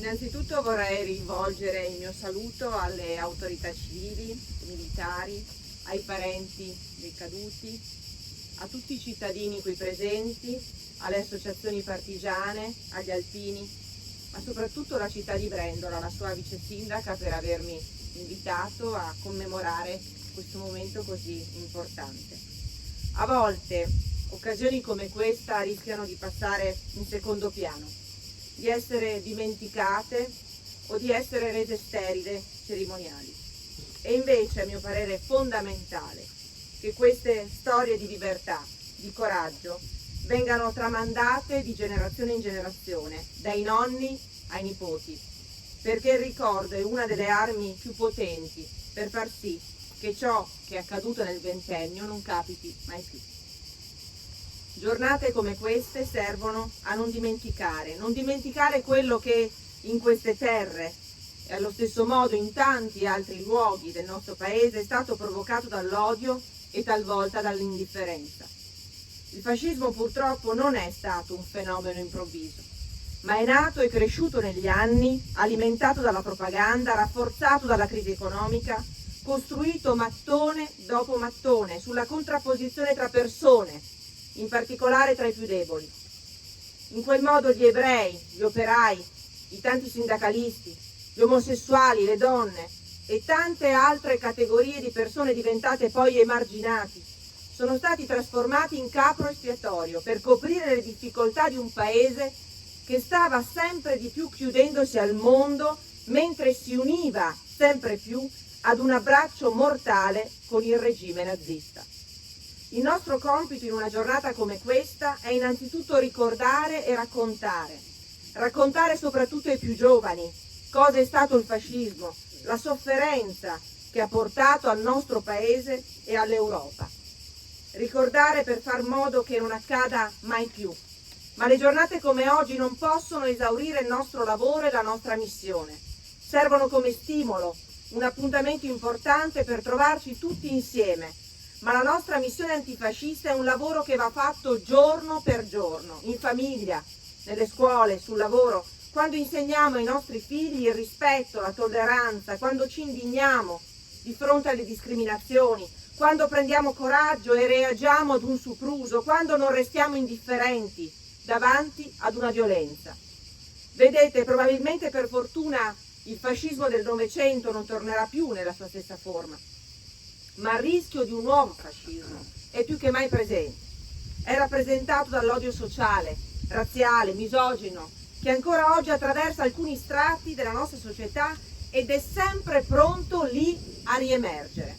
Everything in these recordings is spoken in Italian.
Innanzitutto vorrei rivolgere il mio saluto alle autorità civili, militari, ai parenti dei caduti, a tutti i cittadini qui presenti, alle associazioni partigiane, agli alpini, ma soprattutto alla città di Brendola, la sua vice sindaca, per avermi invitato a commemorare questo momento così importante. A volte occasioni come questa rischiano di passare in secondo piano, di essere dimenticate o di essere rese sterili, cerimoniali. E invece, a mio parere, è fondamentale che queste storie di libertà, di coraggio, vengano tramandate di generazione in generazione, dai nonni ai nipoti, perché il ricordo è una delle armi più potenti per far sì che ciò che è accaduto nel ventennio non capiti mai più. Giornate come queste servono a non dimenticare quello che in queste terre e allo stesso modo in tanti altri luoghi del nostro paese è stato provocato dall'odio e talvolta dall'indifferenza. Il fascismo purtroppo non è stato un fenomeno improvviso, ma è nato e cresciuto negli anni, alimentato dalla propaganda, rafforzato dalla crisi economica, costruito mattone dopo mattone sulla contrapposizione tra persone, in particolare tra i più deboli. In quel modo gli ebrei, gli operai, i tanti sindacalisti, gli omosessuali, le donne e tante altre categorie di persone diventate poi emarginati sono stati trasformati in capro espiatorio per coprire le difficoltà di un paese che stava sempre di più chiudendosi al mondo mentre si univa sempre più ad un abbraccio mortale con il regime nazista. Il nostro compito in una giornata come questa è innanzitutto ricordare e raccontare soprattutto ai più giovani cosa è stato il fascismo, la sofferenza che ha portato al nostro paese e all'Europa. Ricordare per far modo che non accada mai più. Ma le giornate come oggi non possono esaurire il nostro lavoro e la nostra missione. Servono come stimolo, un appuntamento importante per trovarci tutti insieme. Ma la nostra missione antifascista è un lavoro che va fatto giorno per giorno, in famiglia, nelle scuole, sul lavoro, quando insegniamo ai nostri figli il rispetto, la tolleranza, quando ci indigniamo di fronte alle discriminazioni, quando prendiamo coraggio e reagiamo ad un sopruso, quando non restiamo indifferenti davanti ad una violenza. Vedete, probabilmente per fortuna il fascismo del Novecento non tornerà più nella sua stessa forma, ma il rischio di un nuovo fascismo è più che mai presente. È rappresentato dall'odio sociale, razziale, misogino, che ancora oggi attraversa alcuni strati della nostra società ed è sempre pronto lì a riemergere.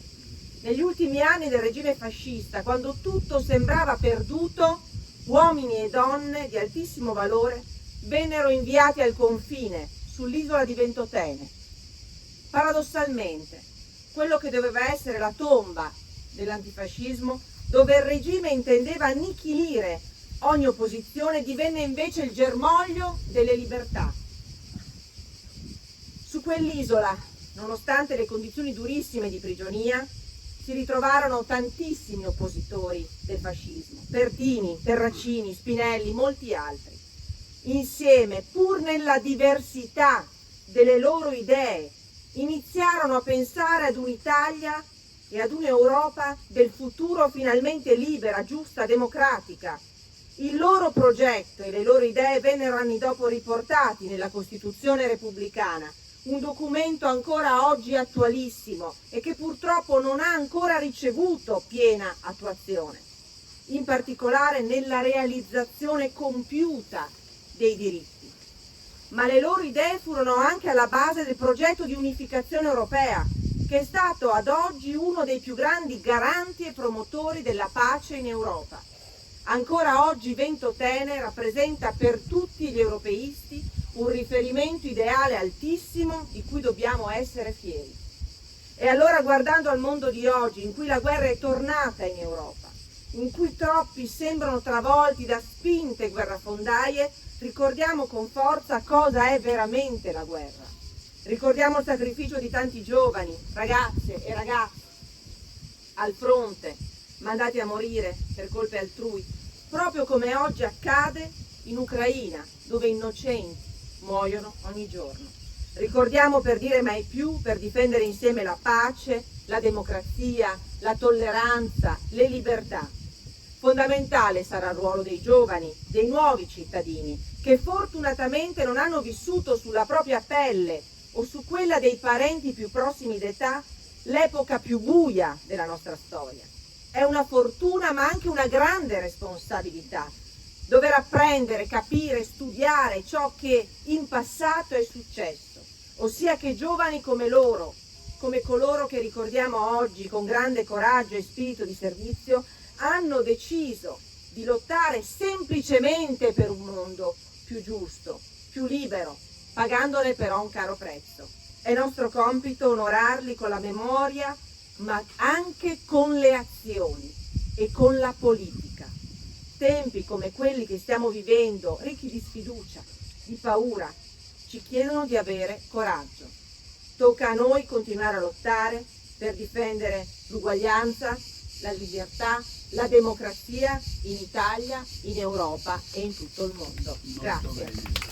Negli ultimi anni del regime fascista, quando tutto sembrava perduto, uomini e donne di altissimo valore vennero inviati al confine, sull'isola di Ventotene. Paradossalmente, quello che doveva essere la tomba dell'antifascismo, dove il regime intendeva annichilire ogni opposizione, divenne invece il germoglio delle libertà. Su quell'isola, nonostante le condizioni durissime di prigionia, si ritrovarono tantissimi oppositori del fascismo, Pertini, Terracini, Spinelli, molti altri. Insieme, pur nella diversità delle loro idee, iniziarono a pensare ad un'Italia e ad un'Europa del futuro finalmente libera, giusta, democratica. Il loro progetto e le loro idee vennero anni dopo riportati nella Costituzione repubblicana, un documento ancora oggi attualissimo e che purtroppo non ha ancora ricevuto piena attuazione, in particolare nella realizzazione compiuta dei diritti. Ma le loro idee furono anche alla base del progetto di unificazione europea, che è stato ad oggi uno dei più grandi garanti e promotori della pace in Europa. Ancora oggi Ventotene rappresenta per tutti gli europeisti un riferimento ideale altissimo di cui dobbiamo essere fieri. E allora, guardando al mondo di oggi, in cui la guerra è tornata in Europa, in cui troppi sembrano travolti da spinte guerrafondaie, ricordiamo con forza cosa è veramente la guerra. Ricordiamo il sacrificio di tanti giovani, ragazze e ragazzi al fronte, mandati a morire per colpe altrui, proprio come oggi accade in Ucraina, dove innocenti, muoiono ogni giorno. Ricordiamo per dire mai più, per difendere insieme la pace, la democrazia, la tolleranza, le libertà. Fondamentale sarà il ruolo dei giovani, dei nuovi cittadini, che fortunatamente non hanno vissuto sulla propria pelle o su quella dei parenti più prossimi d'età l'epoca più buia della nostra storia. È una fortuna ma anche una grande responsabilità dover apprendere, capire, studiare ciò che in passato è successo, ossia che giovani come loro, come coloro che ricordiamo oggi con grande coraggio e spirito di servizio, hanno deciso di lottare semplicemente per un mondo più giusto, più libero, pagandone però un caro prezzo. È nostro compito onorarli con la memoria, ma anche con le azioni e con la politica. Tempi come quelli che stiamo vivendo, ricchi di sfiducia, di paura, ci chiedono di avere coraggio. Tocca a noi continuare a lottare per difendere l'uguaglianza, la libertà, la democrazia in Italia, in Europa e in tutto il mondo. Grazie.